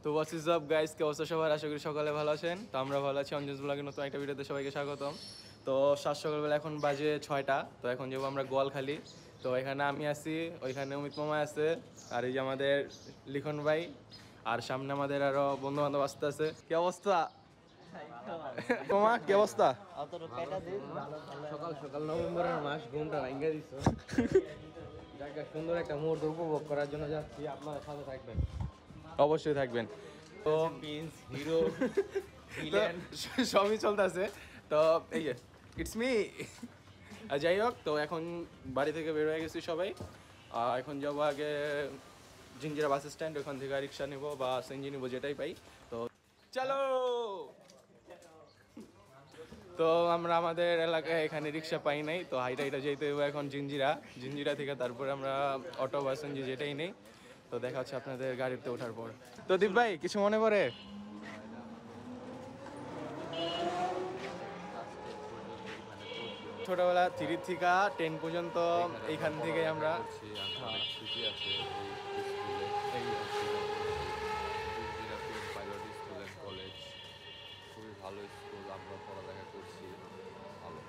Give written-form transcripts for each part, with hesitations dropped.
তো হোয়াটস is up guys, কে অবস্থা সবার? আশা করি সকালে ভালো আছেন। তো আমরা ভালো আছি। অঞ্জনস ব্লগের নতুন একটা ভিডিওতে সবাইকে স্বাগতম। তো সকালবেলা এখন বাজে 6টা। তো এখন যাবো আমরা গোয়ালখালী। তো এখানে আমি আছি, ওইখানে অমিত মামা আছে, আর এই যে আমাদের লিখন ভাই, আর সামনে আমাদের আরো বন্ধু বান্ধব আসতে আছে। কি অবস্থা মামা, কি অবস্থা? সকাল সকাল নভেম্বরের মাস, ঘুমটা ভাঙ্গা দিচ্ছ। জায়গা সুন্দর একটা মুহূর্ত উপভোগ করার জন্য যাচ্ছি, আপনারা সাথে থাকবেন, অবশ্যই থাকবেন। তো হিরো সবই চলতেছে। তো এই যে ইটস মি। যাই হোক, তো এখন বাড়ি থেকে বের হয়ে গেছি সবাই। এখন যাবো আগে জিঞ্জিরা বাস স্ট্যান্ড, ওখান থেকে রিক্সা নিবো বা সিএনজি নিবো, যেটাই পাই। তো চলো। তো আমরা আমাদের এলাকায় এখানে রিক্সা পাই নাই, তো হাইটা যেতে হবে এখন জিঞ্জিরা থেকে তারপরে আমরা অটো বা সিএনজি যেটাই নেই। তো দেখা হচ্ছে আপনাদের গাড়িতে ওঠার পর। তো দীপ ভাই, কিছু মনে পড়ে? ছোটবেলা 3 থেকে 10 পর্যন্ত এইখান থেকে আমরা খুবই ভালো স্কুল, আমরা পড়ালেখা করছি ভালো।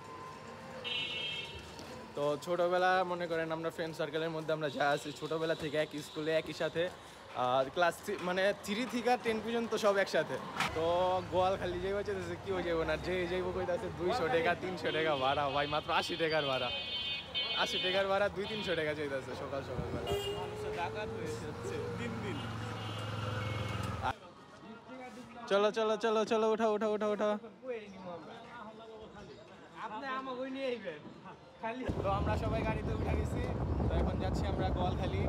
তো ছোটবেলা মনে করেন আমরা ফ্রেন্ড সার্কেলের মধ্যে আমরা যা আছি ছোটবেলা থেকে একই স্কুলে একই সাথে, আর ক্লাস মানে 3 থেকে 10 পর্যন্ত সব একসাথে। তো গোয়ালখালী যাইব চাইতেছে, কি হয়ে যাবো না, যে যাইব কইতাছে 200 টাকা 300 টাকা ভাড়া। ভাই মাত্র 80 টাকার ভাড়া, 80 টাকার ভাড়া 200-300 টাকা চাইতেছে সকালবেলা। চলো চলো চলো চলো, উঠা উঠা উঠা উঠা। তো আমরা সবাই গাড়িতে উঠে গেছি। তো এখন যাচ্ছি আমরা গোয়ালখালী।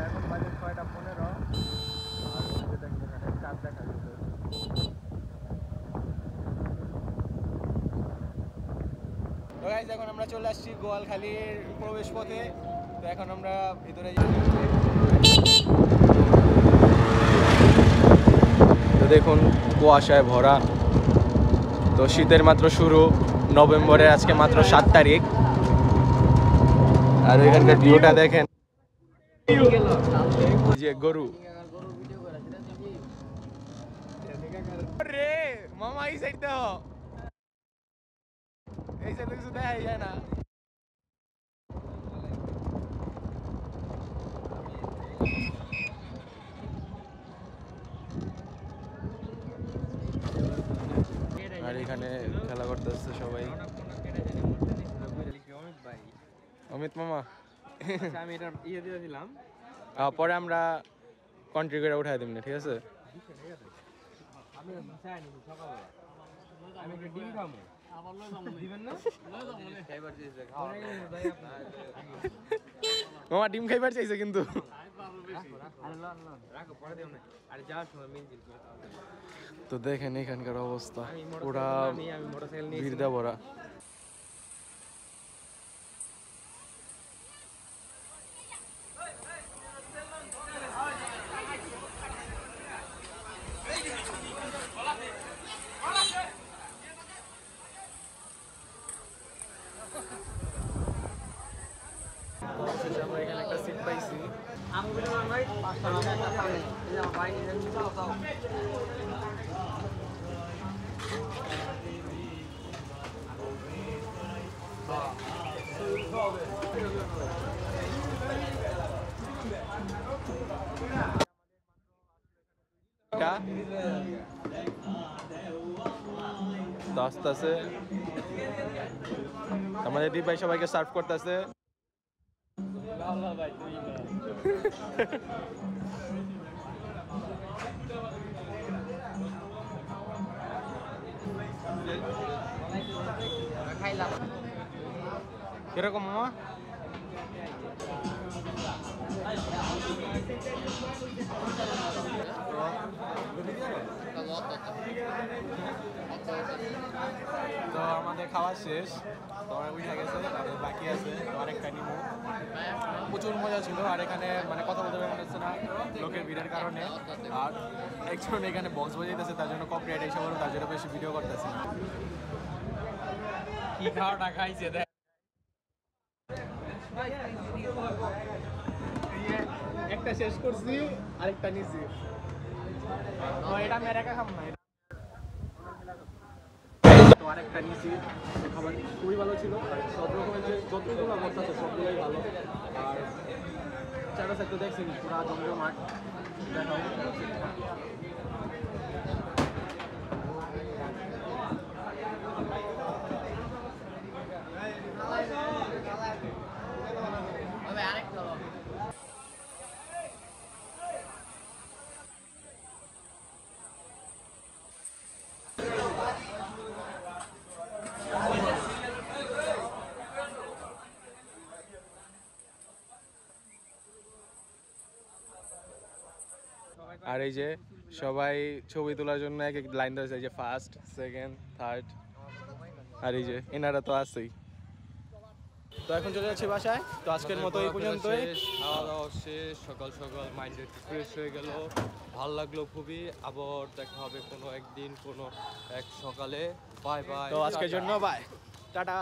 এখন বাজে 6:15, আর চাঁদ দেখা যাচ্ছে। তো গাইস, এখন আমরা চলে আসছি গোয়ালখালীর প্রবেশ পথে। তো এখন আমরা ভিতরে তো দেখুন কুয়াশায় ভরা। তো শীতের মাত্র শুরু, নভেম্বরের আজকে মাত্র 7 তারিখ। আর ওইখানকার ভিউটা দেখেন, যে গরু রে মামা, এই সাইড দাও, এই সাইড কিছু দেখা যায় না। আর এখানে খেলা করতেছে সবাই। অমিত মামা, আমি এটা ইয়ে দিয়েছিলাম, পরে আমরা কন্ট্রি করে উঠাই দিন, ঠিক আছে? আমি সকালবেলা আমি একটা ডিম খাবো, দিবেন না? মামা ডিম খাইবার চাইছে কিন্তু। তো দেখেন এখানকার অবস্থা, পুরা ভিড় ভরা। আমরা এখানে একটা সিট পাইছি। আস্তে আস্তে আমাদের দীপ ভাই সবাইকে সার্ভ করতেছে। কিরকম মামা? তো আমাদের খাওয়া শেষ, তোমার উঠে গেছে, বাকি আছে, তো আরেকটা নিবো। প্রচুর মজা ছিল। আর এখানে মানে কথা বলতে পারছে না লোকের ভিড়ের কারণে, আর একজন এখানে বক্স বাজাইতেছে, তার জন্য কপিরাইট এসে বলো, তার জন্য বেশি ভিডিও করতেছে না। কি খাওয়াটা খাইছে দেখ। একটা শেষ করছি আরেকটা নিছি এটা মেরে একা খাম না তো আরেকটা নিছি খাবার খুবই ভালো ছিল আর সব রকমের যে যতগুলো মশলা আছে সবগুলোই ভালো আর চারটা সাইড তো দেখছেন পুরা জমজমাট দেখাও আর এই যে সবাই ছবি তোলার জন্য এক এক লাইন ধরেছে এই যে ফার্স্ট সেকেন্ড থার্ড আর এই যে এনারা তো আছেই তো এখন চলে যাচ্ছি বাসায় তো আজকের মতো এই পর্যন্তই খাওয়া দাওয়া শেষ, সকাল সকাল মাইন্ড একটু ফ্রেশ হয়ে গেল, ভালো লাগলো খুবই। আবার দেখা হবে কোনো একদিন কোনো এক সকালে। Bye bye. তো আজকের জন্য বাই টাটা